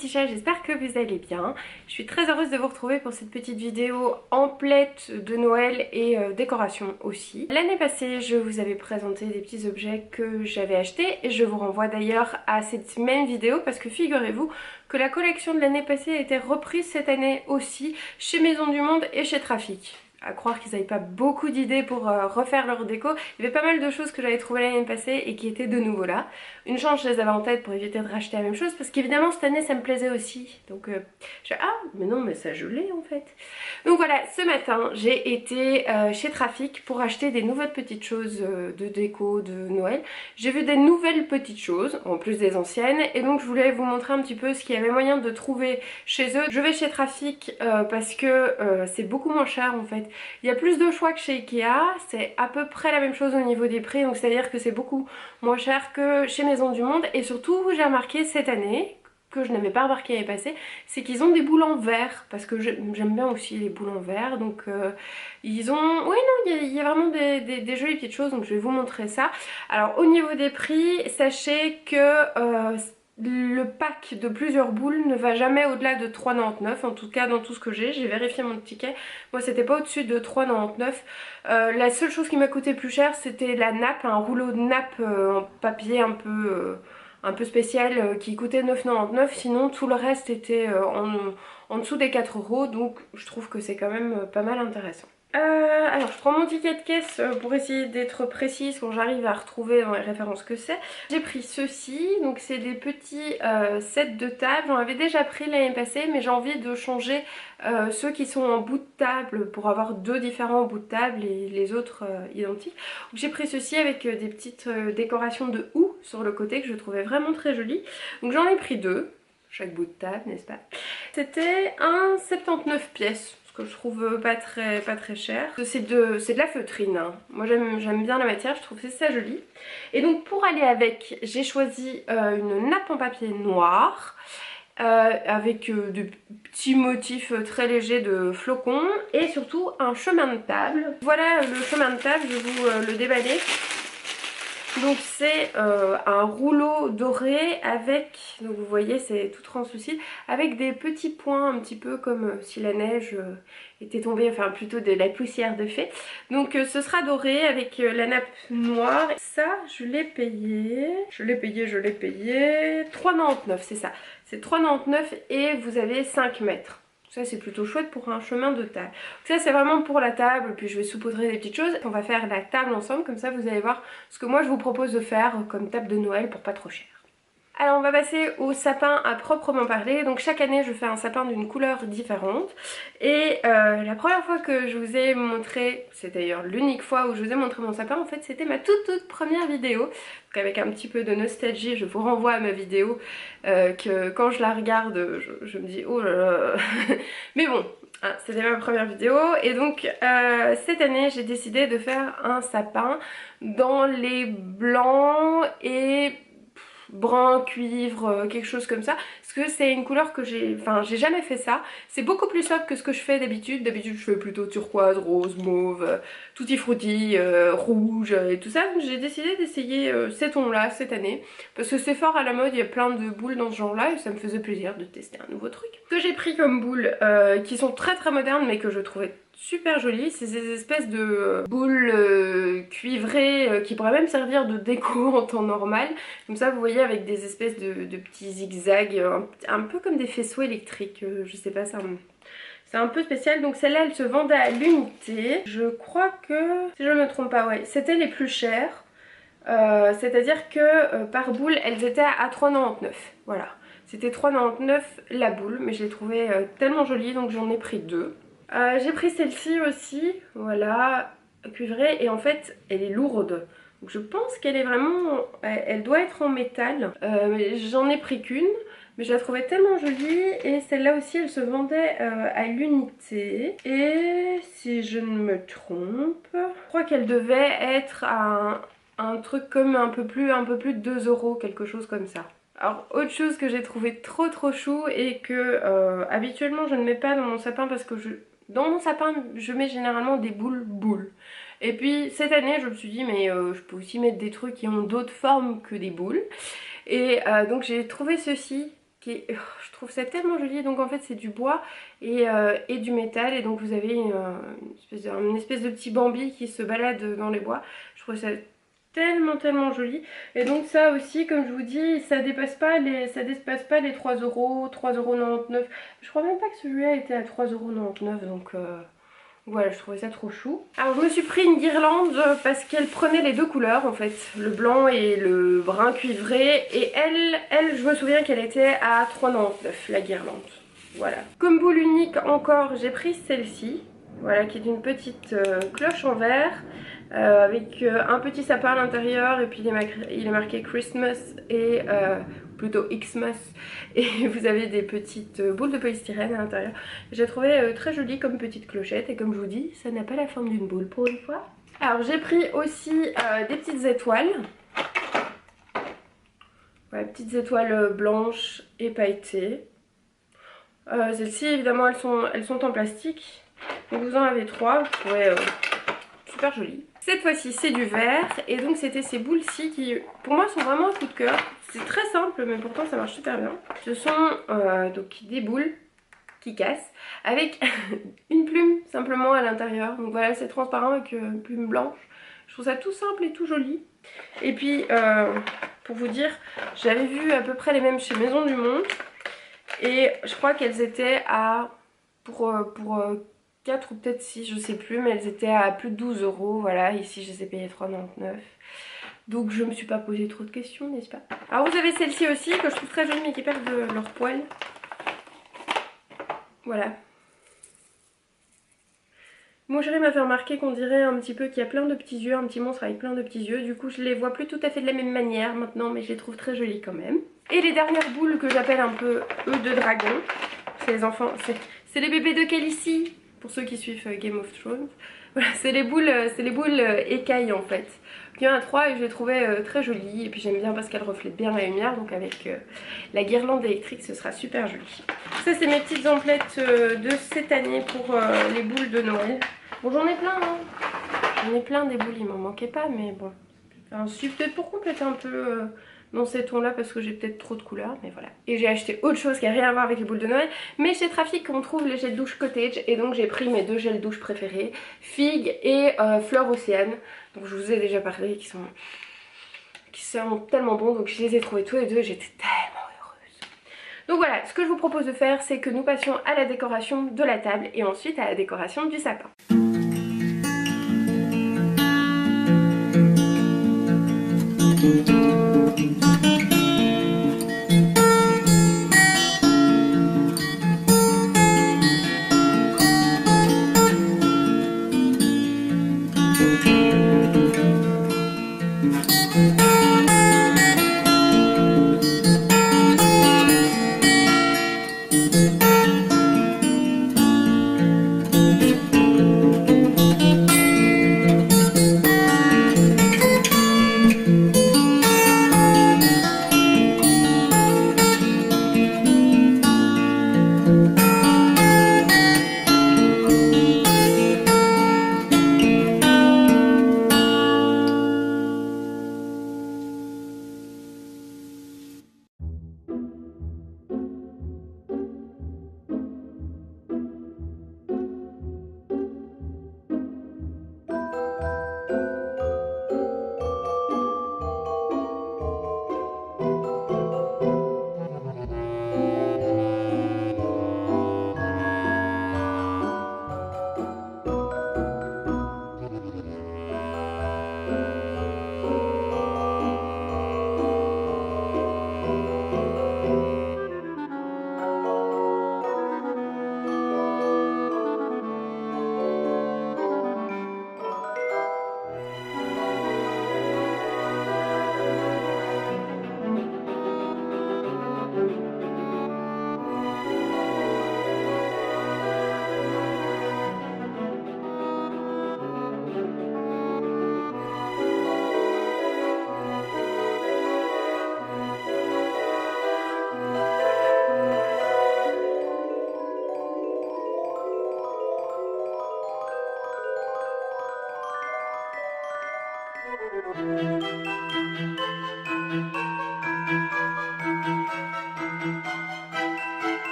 petits chats, j'espère que vous allez bien. Je suis très heureuse de vous retrouver pour cette petite vidéo emplette de Noël et décoration aussi. L'année passée, je vous avais présenté des petits objets que j'avais achetés et je vous renvoie d'ailleurs à cette même vidéo parce que figurez-vous que la collection de l'année passée a été reprise cette année aussi chez Maison du Monde et chez Trafic. À croire qu'ils n'avaient pas beaucoup d'idées pour refaire leur déco. Il y avait pas mal de choses que j'avais trouvées l'année passée et qui étaient de nouveau là. Une chance, je les avais en tête pour éviter de racheter la même chose parce qu'évidemment cette année ça me plaisait aussi. Donc je ah mais non mais ça je l'ai en fait. Donc voilà, ce matin j'ai été chez Trafic pour acheter des nouvelles petites choses de déco de Noël. J'ai vu des nouvelles petites choses en plus des anciennes et donc je voulais vous montrer un petit peu ce qu'il y avait moyen de trouver chez eux. Je vais chez Trafic parce que c'est beaucoup moins cher en fait. Il y a plus de choix que chez Ikea, c'est à peu près la même chose au niveau des prix, donc c'est à dire que c'est beaucoup moins cher que chez Maison du Monde. Et surtout j'ai remarqué cette année, que je n'avais pas remarqué l'année passée, c'est qu'ils ont des boules en verre, parce que j'aime bien aussi les boules en verre, donc ils ont... Oui non, il y a vraiment des jolies petites choses, donc je vais vous montrer ça. Alors au niveau des prix, sachez que... le pack de plusieurs boules ne va jamais au-delà de 3,99, en tout cas dans tout ce que j'ai vérifié mon ticket, moi c'était pas au-dessus de 3,99. La seule chose qui m'a coûté plus cher c'était la nappe, un rouleau de nappe en papier un peu spécial qui coûtait 9,99, sinon tout le reste était en dessous des 4 euros, donc je trouve que c'est quand même pas mal intéressant. Alors je prends mon ticket de caisse pour essayer d'être précise quand j'arrive à retrouver dans les références que c'est. J'ai pris ceci, donc c'est des petits sets de table, j'en avais déjà pris l'année passée mais j'ai envie de changer ceux qui sont en bout de table pour avoir deux différents bouts de table et les autres identiques. J'ai pris ceci avec des petites décorations de houx sur le côté que je trouvais vraiment très jolies. Donc j'en ai pris deux, chaque bout de table n'est-ce pas. C'était un 79 pièces. Que je trouve pas très cher. C'est de la feutrine, hein. Moi j'aime bien la matière, je trouve c'est ça joli. Et donc pour aller avec, j'ai choisi une nappe en papier noir avec de petits motifs très légers de flocons et surtout un chemin de table. Voilà le chemin de table, je vais vous le déballer. Donc c'est un rouleau doré avec, donc vous voyez c'est tout translucide, avec des petits points un petit peu comme si la neige était tombée, enfin plutôt de la poussière de fée. Donc ce sera doré avec la nappe noire. Ça je l'ai payé 3,99 c'est ça. C'est 3,99 et vous avez 5 mètres. Ça c'est plutôt chouette pour un chemin de table. Ça c'est vraiment pour la table, puis je vais saupoudrer des petites choses. On va faire la table ensemble, comme ça vous allez voir ce que moi je vous propose de faire comme table de Noël pour pas trop cher. Alors on va passer au sapin à proprement parler. Donc chaque année je fais un sapin d'une couleur différente. Et la première fois que je vous ai montré, c'est d'ailleurs l'unique fois où je vous ai montré mon sapin, en fait c'était ma toute première vidéo. Donc avec un petit peu de nostalgie je vous renvoie à ma vidéo que quand je la regarde je me dis oh là là. Mais bon, hein, c'était ma première vidéo et donc cette année j'ai décidé de faire un sapin dans les blancs et brun, cuivre, quelque chose comme ça, parce que c'est une couleur que j'ai jamais fait ça. C'est beaucoup plus sobre que ce que je fais d'habitude. D'habitude je fais plutôt turquoise, rose, mauve, tutti frutti, rouge et tout ça. Donc j'ai décidé d'essayer ces tons là cette année parce que c'est fort à la mode, il y a plein de boules dans ce genre là et ça me faisait plaisir de tester un nouveau truc. Ce que j'ai pris comme boules qui sont très modernes mais que je trouvais super jolies, c'est ces espèces de boules cuivrées qui pourraient même servir de déco en temps normal. Comme ça vous voyez avec des espèces de petits zigzags, un peu comme des faisceaux électriques, je sais pas, c'est un peu spécial. Donc celle-là elle se vendait à l'unité. Je crois que, si je ne me trompe pas, ouais, c'était les plus chères. C'est à dire que par boule elles étaient à 3,99. Voilà, c'était 3,99 la boule, mais je l'ai trouvée tellement jolie donc j'en ai pris deux. J'ai pris celle-ci aussi, voilà, cuivrée, et en fait elle est lourde. Donc je pense qu'elle est vraiment, elle doit être en métal. J'en ai pris qu'une, mais je la trouvais tellement jolie. Et celle-là aussi elle se vendait à l'unité. Et si je ne me trompe, je crois qu'elle devait être à un truc comme un peu plus de 2 euros, quelque chose comme ça. Alors autre chose que j'ai trouvé trop chou et que habituellement je ne mets pas dans mon sapin parce que dans mon sapin je mets généralement des boules. Et puis cette année je me suis dit mais je peux aussi mettre des trucs qui ont d'autres formes que des boules. Et donc j'ai trouvé ceci je trouve ça tellement joli. Donc en fait c'est du bois et du métal, et donc vous avez une espèce de petit Bambi qui se balade dans les bois. Je trouve ça tellement joli. Et donc ça aussi, comme je vous dis, ça dépasse pas les 3 €, 3,99 €. Je crois même pas que celui-là était à 3,99 €, donc voilà, je trouvais ça trop chou. Alors je me suis pris une guirlande parce qu'elle prenait les deux couleurs en fait, le blanc et le brun cuivré. Et elle, je me souviens qu'elle était à 3,99 € la guirlande. Voilà. Comme boule unique encore, j'ai pris celle-ci. Voilà, qui est une petite cloche en verre avec un petit sapin à l'intérieur, et puis il est marqué Christmas et plutôt Xmas, et vous avez des petites boules de polystyrène à l'intérieur. J'ai trouvé très jolie comme petite clochette, et comme je vous dis, ça n'a pas la forme d'une boule pour une fois. Alors j'ai pris aussi des petites étoiles. Voilà, petites étoiles blanches et pailletées. Celles-ci évidemment elles sont en plastique. Donc vous en avez 3, vous pourrez super jolies. Cette fois-ci c'est du verre, et donc c'était ces boules-ci qui pour moi sont vraiment un coup de cœur. C'est très simple mais pourtant ça marche super bien. Ce sont donc des boules qui cassent avec une plume simplement à l'intérieur. Donc voilà, c'est transparent avec une plume blanche. Je trouve ça tout simple et tout joli. Et puis pour vous dire, j'avais vu à peu près les mêmes chez Maison du Monde, et je crois qu'elles étaient à pour 4 ou peut-être 6, je sais plus, mais elles étaient à plus de 12 €. Voilà, ici je les ai payées 3,99 €. Donc je me suis pas posé trop de questions, n'est-ce pas? Alors vous avez celle-ci aussi que je trouve très jolie mais qui perd de leur poil. Voilà. Mon chéri m'a fait remarquer qu'on dirait un petit peu qu'il y a plein de petits yeux, un petit monstre avec plein de petits yeux. Du coup je les vois plus tout à fait de la même manière maintenant, mais je les trouve très jolies quand même. Et les dernières boules que j'appelle un peu œufs de dragon. C'est les enfants, c'est les bébés de Khaleesi, pour ceux qui suivent Game of Thrones. Voilà, c'est les boules écailles en fait. Il y en a 3 et je les trouvais très jolies, et puis j'aime bien parce qu'elles reflètent bien la lumière, donc avec la guirlande électrique ce sera super joli. Ça c'est mes petites emplettes de cette année pour les boules de Noël. Bon, j'en ai plein hein. J'en ai plein des boules, il m'en manquait pas, mais bon. Enfin, c'est peut-être pour compléter un peu dans ces tons là parce que j'ai peut-être trop de couleurs, mais voilà. Et j'ai acheté autre chose qui a rien à voir avec les boules de Noël, mais chez Trafic on trouve les gels douche cottage, et donc j'ai pris mes 2 gels douche préférés, figue et fleur océane. Donc je vous ai déjà parlé, qui sont tellement bons, donc je les ai trouvés tous les deux, j'étais tellement heureuse. Donc voilà, ce que je vous propose de faire, c'est que nous passions à la décoration de la table et ensuite à la décoration du sapin.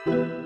Ciao.